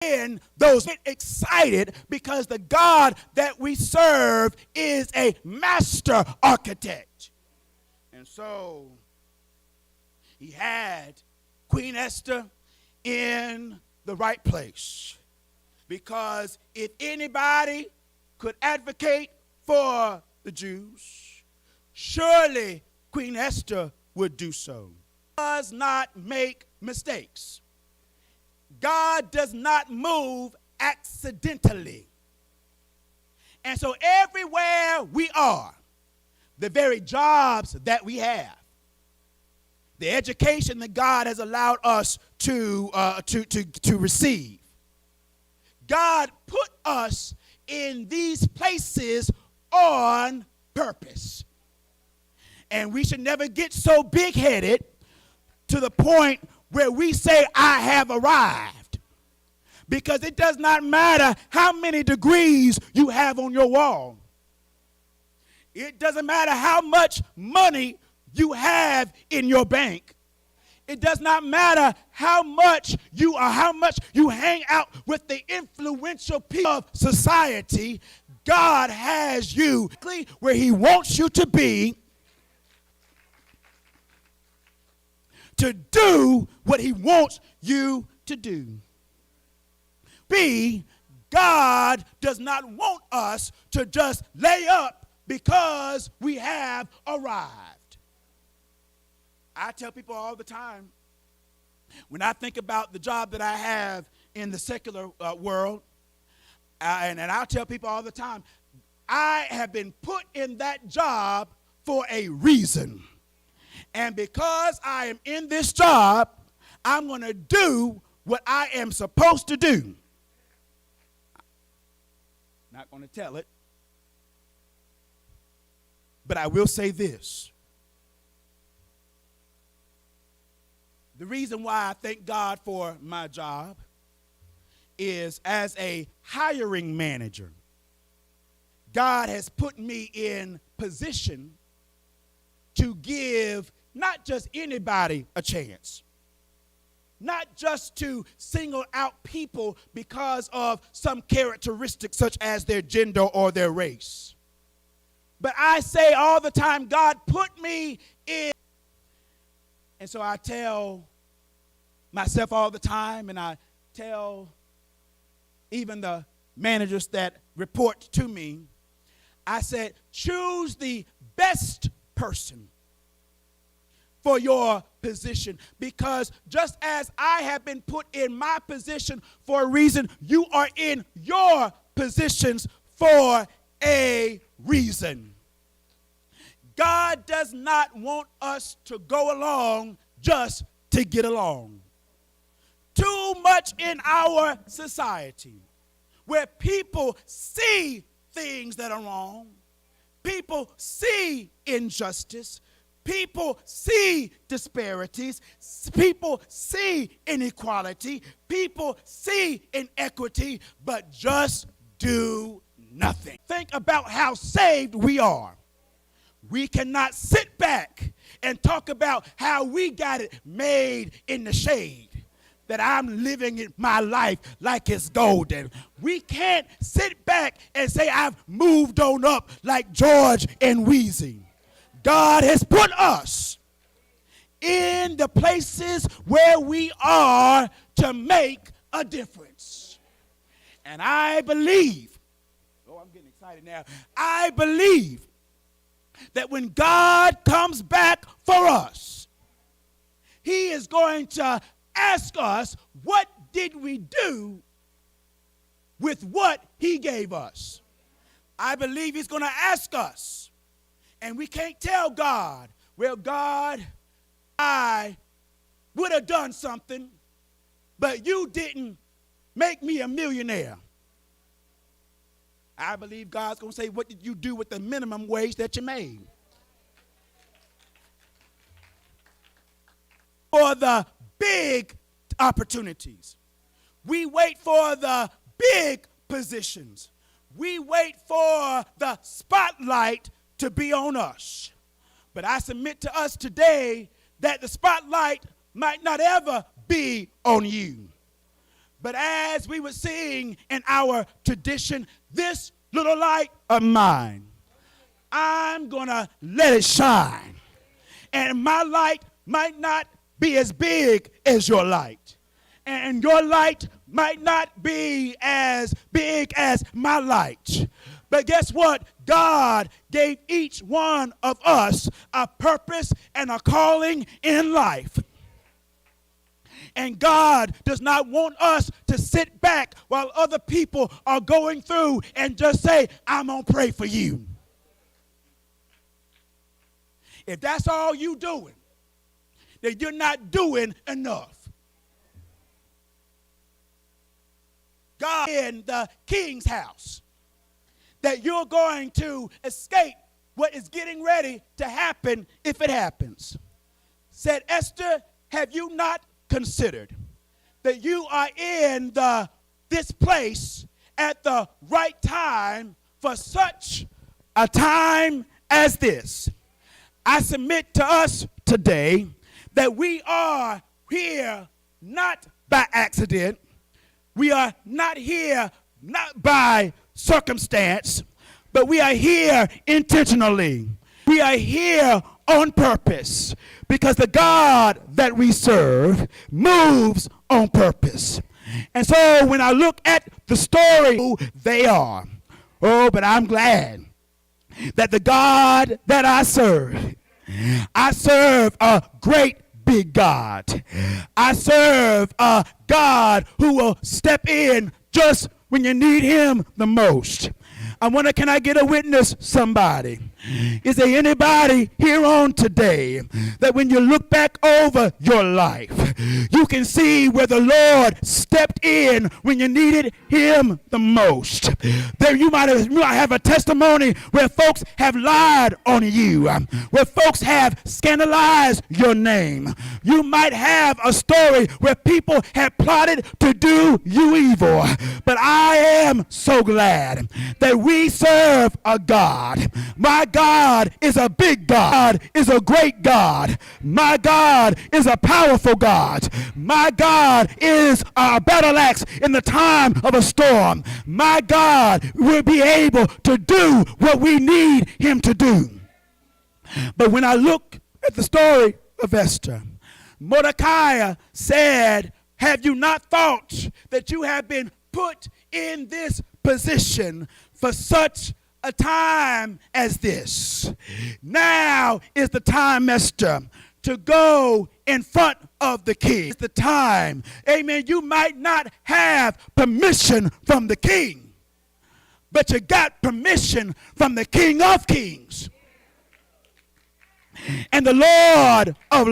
And those get excited because the God that we serve is a master architect. And so he had Queen Esther in the right place. Because if anybody could advocate for the Jews, surely Queen Esther would do so. Does not make mistakes. God does not move accidentally. And so everywhere we are, the very jobs that we have, the education that God has allowed us to receive, God put us in these places on purpose. And we should never get so big-headed to the point where we say, I have arrived. Because it does not matter how many degrees you have on your wall. It doesn't matter how much money you have in your bank. It does not matter how much you hang out with the influential people of society. God has you where he wants you to be, to do what he wants you to do. B, God does not want us to just lay up because we have arrived. I tell people all the time, when I think about the job that I have in the secular world, and I'll tell people all the time, I have been put in that job for a reason. And because I am in this job, I'm going to do what I am supposed to do. Not going to tell it, but I will say this. The reason why I thank God for my job is as a hiring manager, God has put me in position to give not just anybody a chance, not just to single out people because of some characteristics such as their gender or their race. But I say all the time, God put me in. And so I tell myself all the time, and I tell even the managers that report to me, I said, choose the best person for your position, because just as I have been put in my position for a reason, you are in your positions for a reason. God does not want us to go along just to get along. Too much in our society where people see things that are wrong, people see injustice, people see disparities, people see inequality, people see inequity, but just do nothing. Think about how saved we are. We cannot sit back and talk about how we got it made in the shade, that I'm living my life like it's golden. We can't sit back and say I've moved on up like George and Wheezy. God has put us in the places where we are to make a difference. And I believe, oh, I'm getting excited now. I believe that when God comes back for us, he is going to ask us, what did we do with what he gave us? I believe he's going to ask us. And we can't tell God, well, God, I would have done something, but you didn't make me a millionaire. I believe God's going to say, what did you do with the minimum wage that you made? For the big opportunities. We wait for the big positions. We wait for the spotlight to be on us. But I submit to us today that the spotlight might not ever be on you. But as we were seeing in our tradition, this little light of mine, I'm going to let it shine. And my light might not be as big as your light. And your light might not be as big as my light. But guess what? God gave each one of us a purpose and a calling in life. And God does not want us to sit back while other people are going through and just say, I'm going to pray for you. If that's all you doing, then you're not doing enough. God in the king's house, that you're going to escape what is getting ready to happen if it happens. Said, Esther, have you not considered that you are in this place at the right time for such a time as this? I submit to us today that we are here not by accident. We are not here not by circumstance, but we are here intentionally. We are here on purpose because the God that we serve moves on purpose. And so when I look at the story, who they are, but I'm glad that the God that I serve a great big God. I serve a God who will step in just when you need him the most. I wonder, can I get a witness, somebody? Is there anybody here on today that when you look back over your life, you can see where the Lord stepped in when you needed him the most? There you might have a testimony where folks have lied on you, where folks have scandalized your name. You might have a story where people have plotted to do you evil. But I am so glad that we serve a God. My God is a big God, is a great God. My God is a powerful God. My God is a battle axe in the time of a storm. My God will be able to do what we need him to do. But when I look at the story of Esther, Mordecai said, have you not thought that you have been put in this position for such a time as this? Now is the time, Esther, to go in front of the king. It's the time. Amen. You might not have permission from the king, but you got permission from the King of Kings and the Lord of